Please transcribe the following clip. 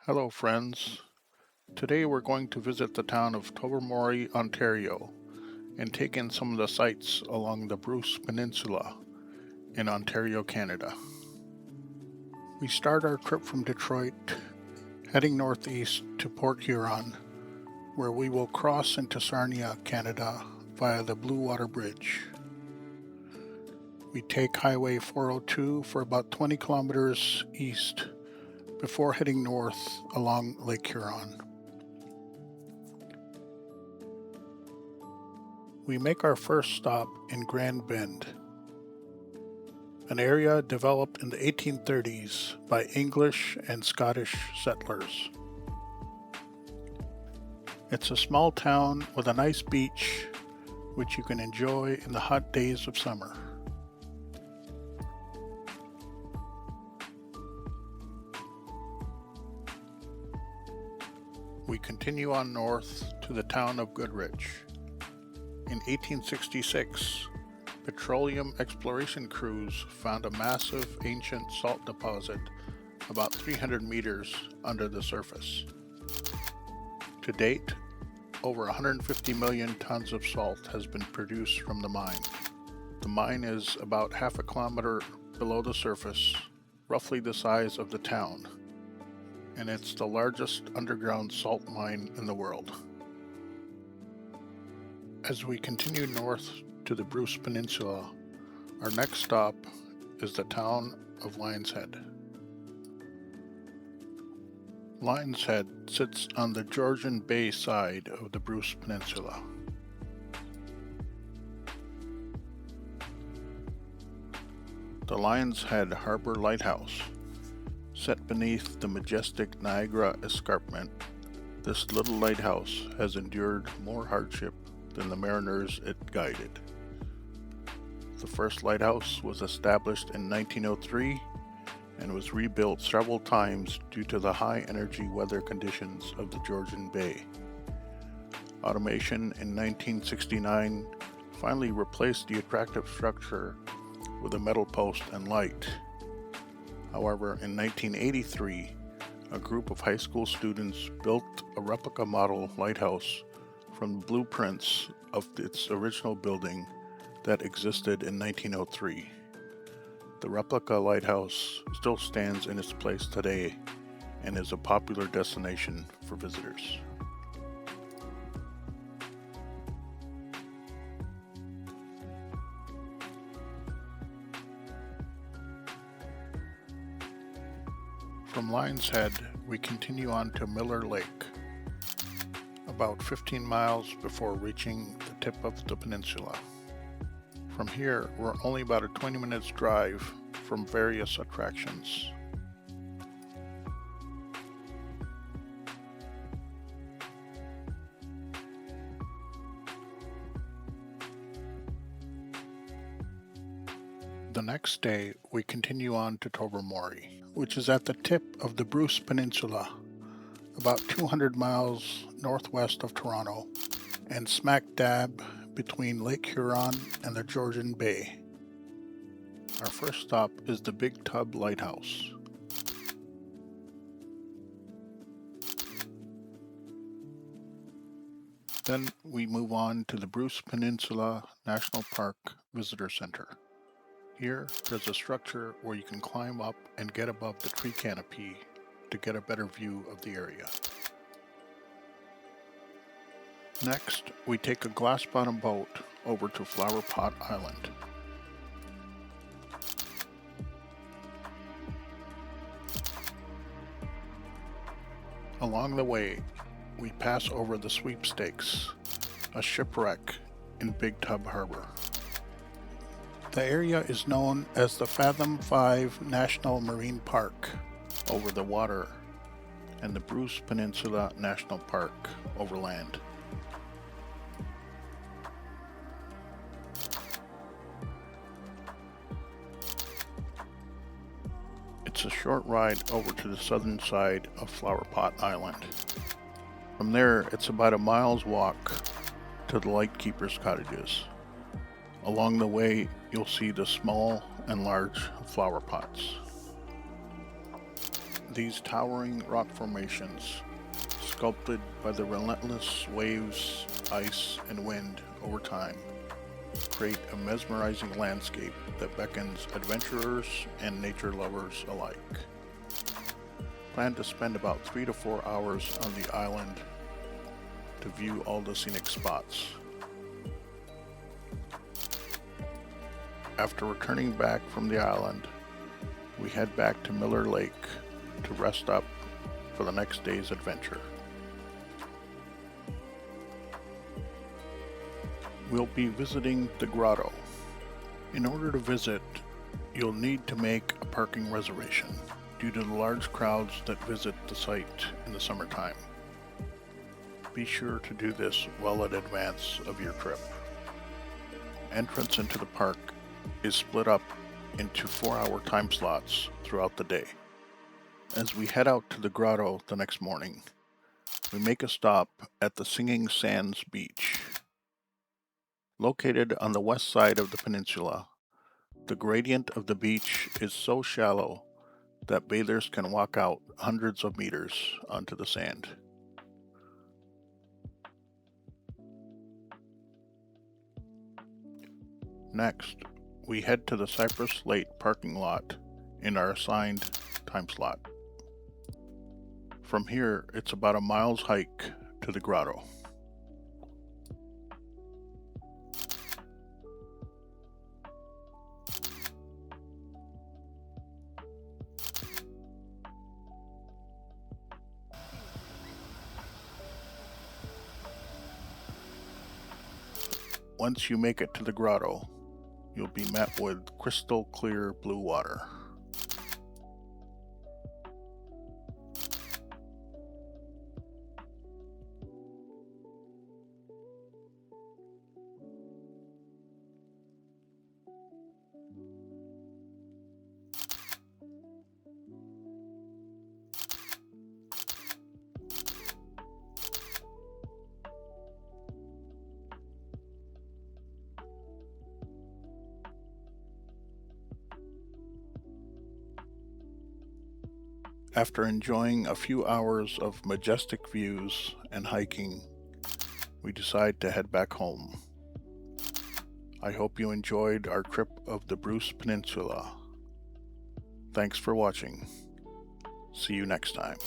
Hello, friends. Today we're going to visit the town of Tobermory, Ontario, and take in some of the sights along the Bruce Peninsula in Ontario, Canada. We start our trip from Detroit, heading northeast to Port Huron, where we will cross into Sarnia, Canada via the Blue Water Bridge. We take Highway 402 for about 20 kilometers east before heading north along Lake Huron. We make our first stop in Grand Bend, an area developed in the 1830s by English and Scottish settlers. It's a small town with a nice beach, which you can enjoy in the hot days of summer. We continue on north to the town of Goderich. In 1866, petroleum exploration crews found a massive ancient salt deposit about 300 meters under the surface. To date, over 150 million tons of salt has been produced from the mine. The mine is about half a kilometer below the surface, roughly the size of the town, and it's the largest underground salt mine in the world. As we continue north to the Bruce Peninsula, our next stop is the town of Lions Head. Lions Head sits on the Georgian Bay side of the Bruce Peninsula. The Lions Head Harbor Lighthouse, set beneath the majestic Niagara Escarpment, this little lighthouse has endured more hardship than the mariners it guided. The first lighthouse was established in 1903 and was rebuilt several times due to the high energy weather conditions of the Georgian Bay. Automation in 1969 finally replaced the attractive structure with a metal post and light. However, in 1983, a group of high school students built a replica model lighthouse from blueprints of its original building that existed in 1903. The replica lighthouse still stands in its place today and is a popular destination for visitors. From Lions Head, we continue on to Miller Lake, about 15 miles before reaching the tip of the peninsula. From here, we're only about a 20 minutes drive from various attractions. The next day, we continue on to Tobermory, which is at the tip of the Bruce Peninsula, about 200 miles northwest of Toronto, and smack dab between Lake Huron and the Georgian Bay. Our first stop is the Big Tub Lighthouse. Then we move on to the Bruce Peninsula National Park Visitor Center. Here, there's a structure where you can climb up and get above the tree canopy to get a better view of the area. Next, we take a glass-bottom boat over to Flower Pot Island. Along the way, we pass over the Sweepstakes, a shipwreck in Big Tub Harbor. The area is known as the Fathom 5 National Marine Park over the water and the Bruce Peninsula National Park over land. It's a short ride over to the southern side of Flower Pot Island. From there, it's about a mile's walk to the lightkeepers' cottages. Along the way, you'll see the small and large flower pots. These towering rock formations, sculpted by the relentless waves, ice, and wind over time, create a mesmerizing landscape that beckons adventurers and nature lovers alike. Plan to spend about 3 to 4 hours on the island to view all the scenic spots. After returning back from the island, we head back to Miller Lake to rest up for the next day's adventure. We'll be visiting the Grotto. In order to visit, you'll need to make a parking reservation due to the large crowds that visit the site in the summertime. Be sure to do this well in advance of your trip. Entrance into the park is split up into 4-hour time slots throughout the day. As we head out to the grotto the next morning, we make a stop at the Singing Sands Beach. Located on the west side of the peninsula, the gradient of the beach is so shallow that bathers can walk out hundreds of meters onto the sand. Next, we head to the Cypress Lake parking lot in our assigned time slot. From here, it's about a mile's hike to the grotto. Once you make it to the grotto, you'll be met with crystal clear blue water. After enjoying a few hours of majestic views and hiking, we decide to head back home. I hope you enjoyed our trip of the Bruce Peninsula. Thanks for watching. See you next time.